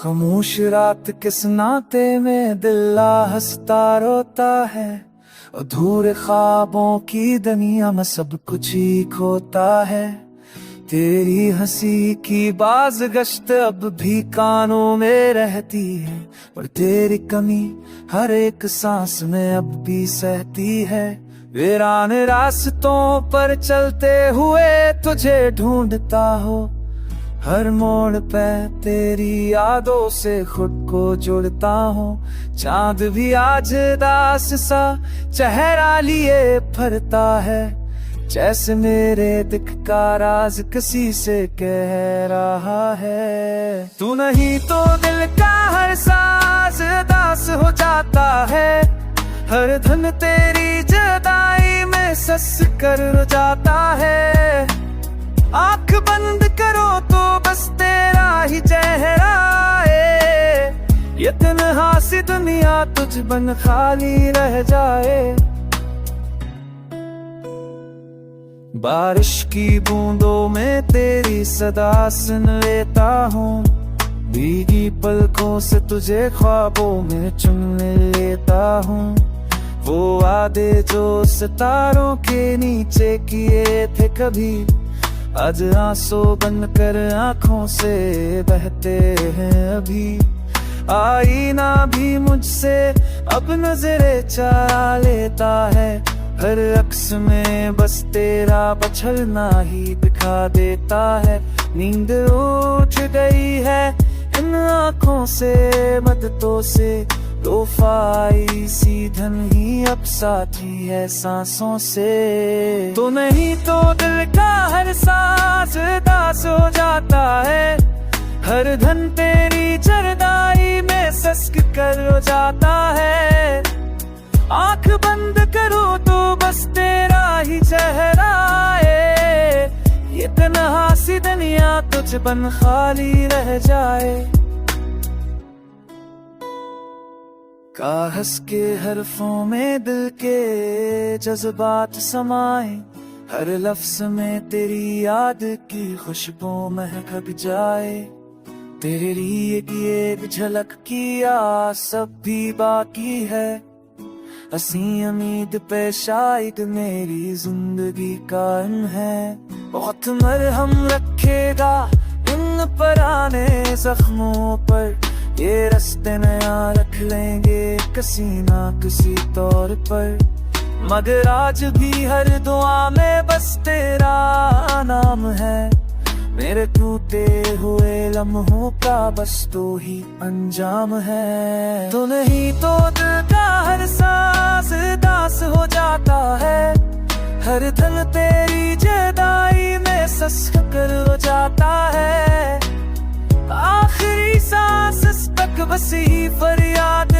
खामोश रात किस नाते में दिल हंसता रोता है। अधूरे ख्वाबों की दुनिया में सब कुछ ही खोता है। तेरी हंसी की बाज़गश्त अब भी कानों में रहती है, पर तेरी कमी हर एक सांस में अब भी सहती है। वीरान रास्तों पर चलते हुए तुझे ढूंढता हो, हर मोड़ पे तेरी यादों से खुद को जोड़ता हूँ। चांद भी आज दास सा चेहरा लिए फरता है, जैसे मेरे दिल का राज किसी से कह रहा है। तू नहीं तो दिल का हर साज दास हो जाता है, हर धन तेरी जुदाई में सस कर जाता है। आंख बंद करो तो बस तेरा ही चेहरा है, ये तन्हा सी दुनिया तुझ बन खाली रह जाए। बारिश की बूंदों में तेरी सदा सुन लेता हूँ, भीगी पलकों से तुझे ख्वाबों में चुन लेता हूँ। वो वादे जो सितारों के नीचे किए थे कभी, आज आंसू बनकर आंखों से बहते हैं अभी। आईना भी मुझसे अब नजरे चुरा लेता है, हर अक्स में बस तेरा बछलना ही दिखा देता है। नींद उठ गई है इन आँखों से मददों से, तोहफाई सी धन ही अब साथी है सांसों से। तो नहीं तो दिल का हर सांस दास हो जाता है, हर धन तेरी जरदाई में सस्क कर जाता है। आंख बंद करो तो बस तेरा ही चेहरा है, ये तन्हा सी दुनिया तुझ बन खाली रह जाए। कागज के हरफों में दिल के जज्बात समाए, हर लफ्ज में तेरी याद की खुशबू महक जाए। तेरी एक झलक की आस अब भी बाकी है, हसी उम्मीद पे शायद मेरी जिंदगी कायम है। बहुत मरहम रखेगा इन पुराने जख्मों पर, ये रास्ते नया रख लेंगे किसी ना किसी तौर पर। मगर आज भी हर दुआ में बस तेरा नाम है, मेरे टूटे हुए लम्हों का बस तू ही अंजाम है। तो नहीं तो दिल का हर सांस दास हो जाता है, हर धन तेरी जुदाई में सस कर हो जाता है। आखिरी सांस तक बस ही फरियाद